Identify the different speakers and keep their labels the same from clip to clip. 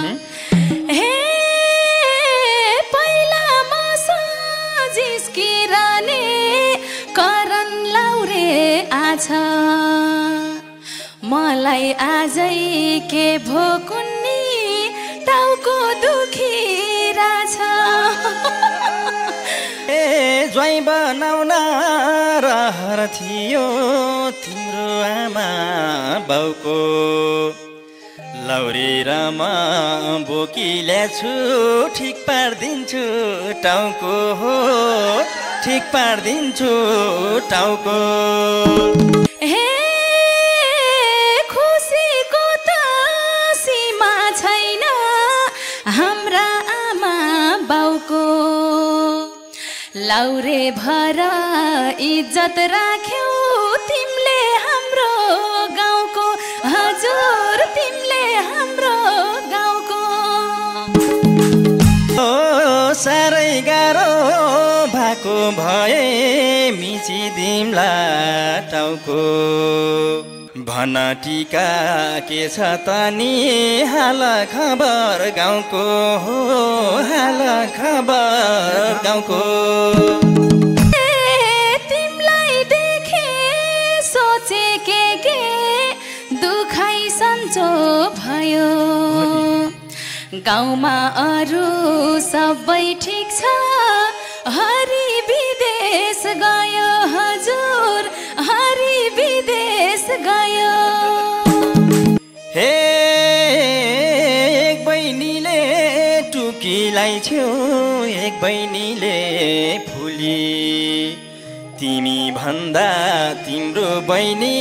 Speaker 1: हे पहिला मसा जिस्किरने करन लाउरे आछ मलाई आजै के भोकुन्नी टाउको दुखिराछ
Speaker 2: ए ज्वाइँ बनाउन रहर थियो तिम्रो आमा बाउको लौरी र म बोकिल्याछु ठिक पारिदिन्छु टाउको हो ठिक पारिदिन्छु टाउको
Speaker 1: हे खुसीको त सीमा छैन हाम्रा आमा बाउको लाउरे भर इज्जत राख्यौ तिमीले हाम्रो गाउँको हजुर तिमीले हाम्रो गाउँको
Speaker 2: ओ साह्रै गाह्रो भएको भए मिचिदिम्ला टाउको भन टिका के छ त नि हाल खबर गाउँको हो हाल खबर गाउँको
Speaker 1: तिमीलाई देखे सोचे के दुखाइ सन्चो भयो गाउँमा अरू सबै ठिक छ हरि विदेश गयो हजुर हरि विदेश गयो
Speaker 2: हे एक बहिनीले टुकीलाई छेउ एक बहिनीले फुली तिमी भन्दा तिम्रो बहिनी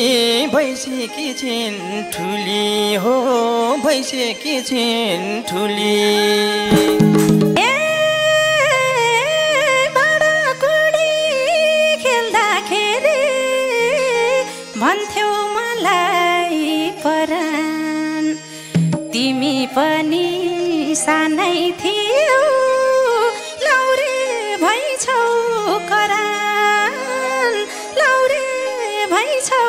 Speaker 2: भइसकेकी छिन् ठुली हो भइसकेकी छिन् ठुली
Speaker 1: भन्थ्यौ मलाई परान तिमी पनि सानै थियौ लाउरे भइछौ करान लाउरे भइछौ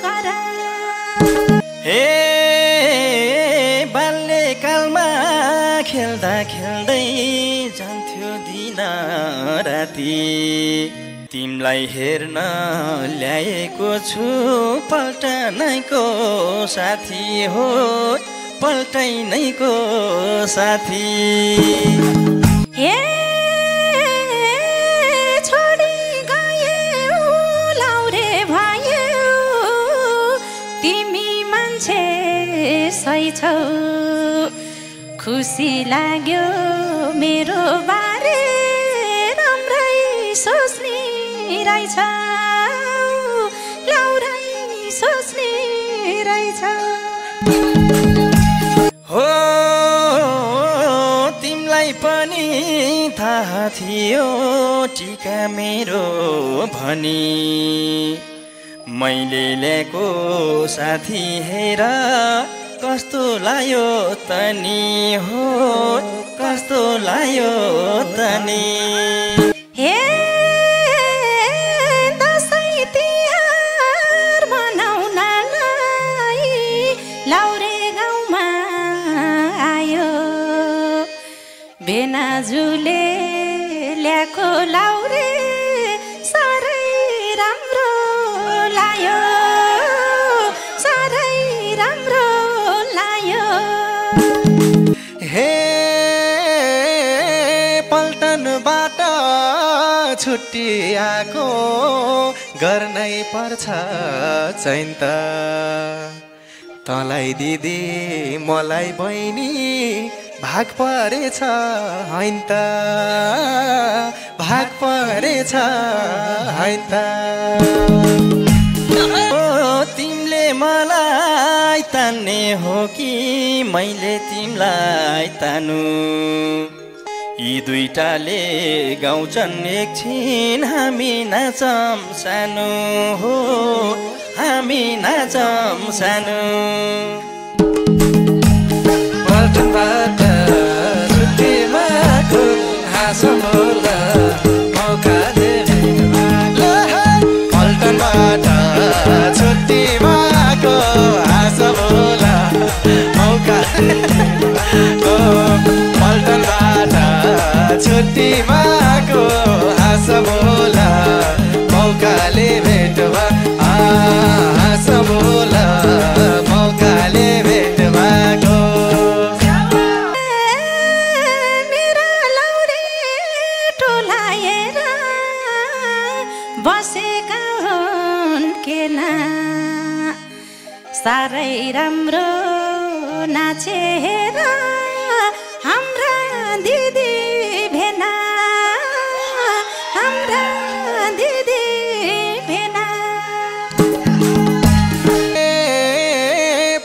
Speaker 1: करान
Speaker 2: हे बाल्यकालमा खेल्दा खेल्दै जान्थ्यो दिन राति तिमलाई हेर्न ल्याएको छु पल्टनैको साथी हो पल्टनैको साथी
Speaker 1: हे छोडी गयौ लाउरे भयौ तिमी मान्छे सही छौ खुसी लाग्यो मेरो बारे राम्रै सोच्ने रहेछ लाउरै सोच्ने रहेछ
Speaker 2: हो तिमलाई पनि थाहा थियो टिका मेरो भनी मैले ल्याएको साथी हेर कस्तो लायो तनी हो कस्तो लायो तनी
Speaker 1: हे दसैँ तिहार मनाउनलाई लाउरे गाउँमा आयो बेनाजुले ल्याएको लाउरे साह्रै राम्रो लायो साह्रै राम्रो लायो
Speaker 2: हे पल्टनबाट छुट्टिएको गर्नै पर्छ चैन त तँलाई दिदी मलाई बहिनी भाग परेछ हैन त भाग परेछ हैन त तिमीले मलाई तान्ने हो कि मैले तिमीलाई तानु यी दुईटाले गाउँछन् एकछिन हामी नाचम सानो हो हामी नाचम सानो पल्टनबाट छुट्टीमाको हाँसो बोल्दा मौका पल्टनबाट छुट्टीमाको हाँसो बोल्दा मौका
Speaker 1: राम्रो नाचेर हाम्रा दिदी भेना हाम्रा दिदी भेना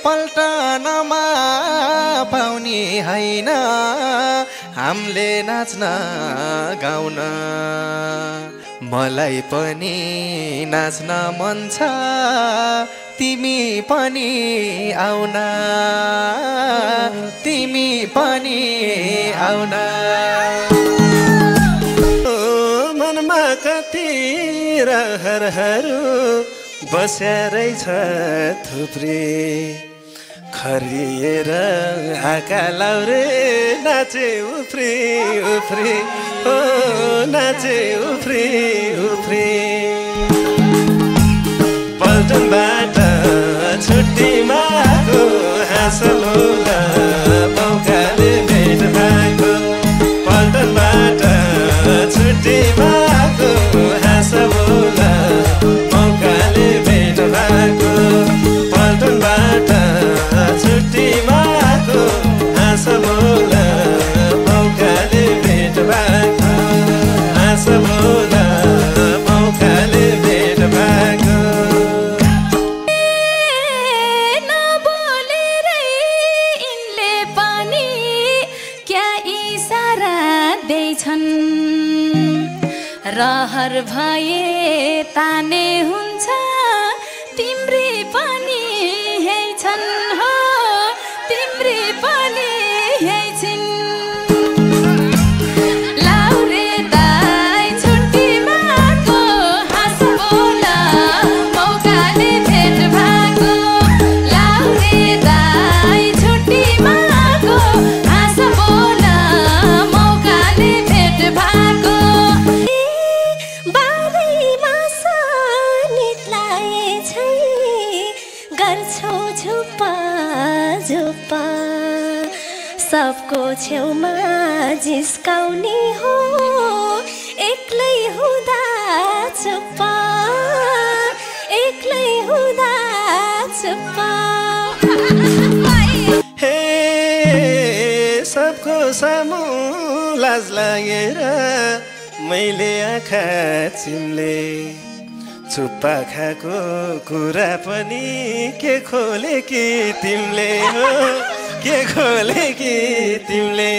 Speaker 2: पल्टनमा पाउने हैन हामीले नाच्न गाउन मलाई पनि नाच्न मन छ तिमी पनि आउन तिमी पनि आउन मनमा कति रहरहरू बस्यारै छ थुप्रै खरिएर आका लाउरे नाचे उफ्री उफ्री ओ नाचे उफ्री उफ्री पल्टनबाट छुट्टीमा आएको हाँसलौला मौकाले भेट भएको पल्टनबाट छुट्टीमा आएको हाँसलौला मौकाले भेट भएको पल्टनबाट छुट्टीमा आएको हाँसलौला मौकाले भेट भएको हाँसलौला मौकाले भेट भएको
Speaker 1: नबोलेरै यिनले पनि क्या इसारा दैछन् रहर भए ताने हुन्छ तिम्री पनि यही छन् हो तिम्री पनि यही छिन् लाउरे दाइ छुट्टीमा आएको हाँस बोला मौकाले भेट भएको लाउरे दाइ छुट्टीमा आएको हाँस बोला मौकाले भेट भएको बारैमा नित्लाए छै गर्छौ झुप्पा झुप्पा सबको छेउमा जिस्काउने हो एक्लै हुँदा चुप्पा एक्लै हुँदा चुप्पा
Speaker 2: हे सबको सामु लाज लागेर मैले आँखा चिम्ले चुप्पा खाएको कुरा पनि के खोले कि तिमीले हो के खोले कि तिमीले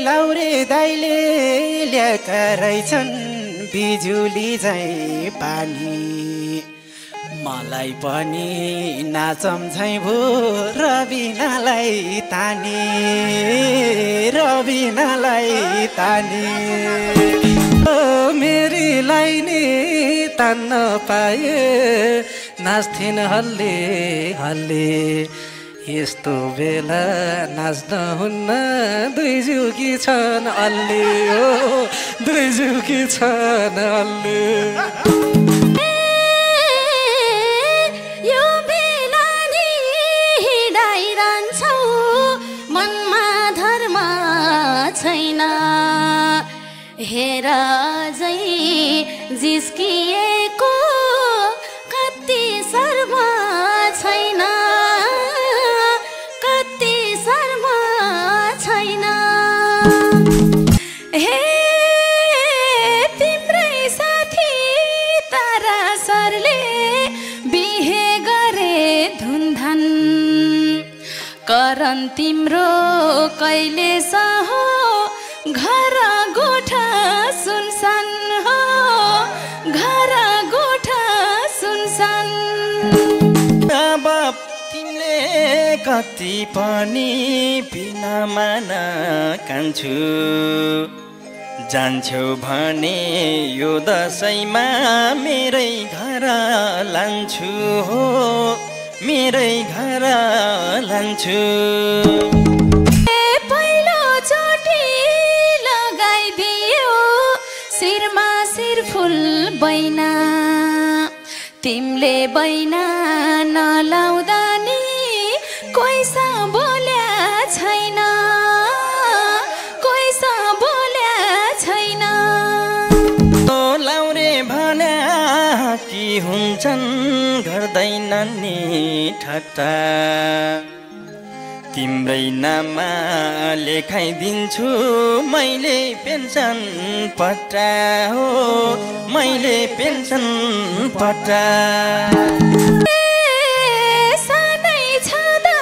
Speaker 2: लाउरे दाइले ल्याएका रहेछन् बिजुली झैँ पानी मलाई पनि नाचम्झै भो रबिनालाई तानी मेरीलाई नि तान्न पाए नाच्थिन् हल्ले हल्ले यस्तो बेला नाच्न हुन्न दुई जुकी छन् अल्ले हो दुई जुकी छन् अल्ले
Speaker 1: यो बेला नि हिँडाइरहन्छौ मनमा धर्म छैन हेर अझै जिस्किएको कति शर्म छैन कति शर्म छैन हे तिम्रै साथी तारा सरले बिहे गरे धुनधान करन तिम्रो कहिले सहो घर गोठा सुनसान हो घर गोठा सुनसान
Speaker 2: बाप तिमीले कति पनि बिना माना कान्छु जान्छौ भने यो दसैँमा मेरै घर लान्छु हो मेरै घर लान्छु
Speaker 1: शिरमा शिर फुल बैना तिमीले बैना नलाउँदा नि कोइसा बोल्या छैन कोइसा बोल्या छैन
Speaker 2: लाउरे भन्या कि हुन्छन् हट्टा तिम्रै नाममा लेखाइदिन्छु मैले पेन्सन पट्टा हो मैले पेन्सन पट्टा
Speaker 1: सानै छँदा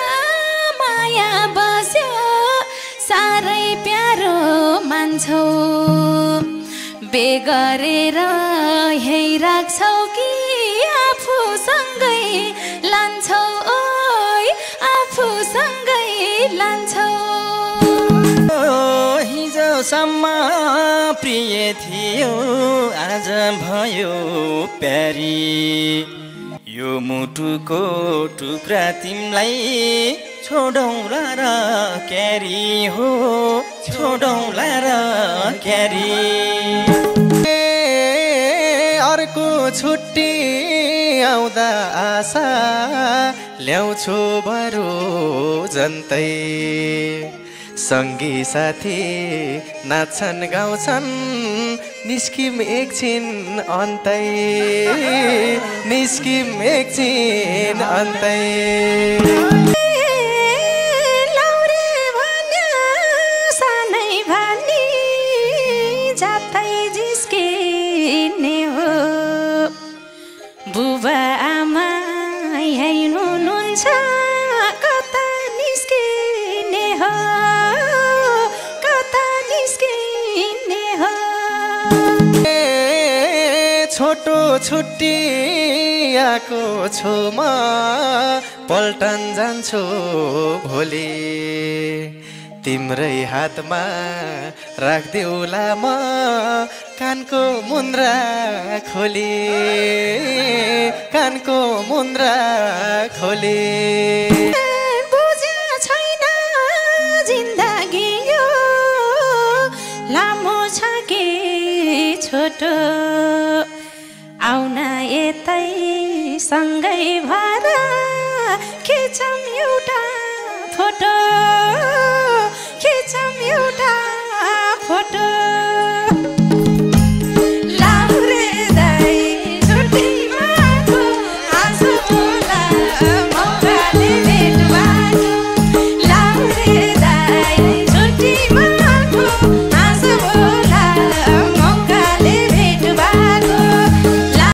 Speaker 1: माया बस्यो साह्रै प्यारो मान्छौ बेगरेर यही राख्छौ कि आफूसँगै लान्छौ ओइ आफूसँगै लान्छौ
Speaker 2: हिजोसम्म प्रिय थियो आज भयो प्यारी यो मुटुको टुक्रा तिमीलाई छोडौँला र क्यारी हो छोडौँला र क्यारी
Speaker 3: अर्को छुट्टी आउँदा आशा ल्याउँछु बरु जन्तै सँगी साथी नाच्छन् गाउँछन् निस्किम एकछिन अन्तै निस्किम एकछिन अन्तै
Speaker 1: लाउरे भन्यो सानै भनी जातै जिस्किने हो बुबा आमा यही हुनुहुन्छ कता निस्किने हो कता निस्किने हो
Speaker 3: छोटो छुट्टी आएको छु म पल्टन जान्छु भोलि तिम्रै हातमा राख्देऊला म कानको मुन्द्रा खोली कानको मुन्द्रा खोली
Speaker 1: बुझ्या छैन जिन्दगी यो लामो छ कि छोटो आउन यतै सँगै भएर खिचौँ एउटा फोटो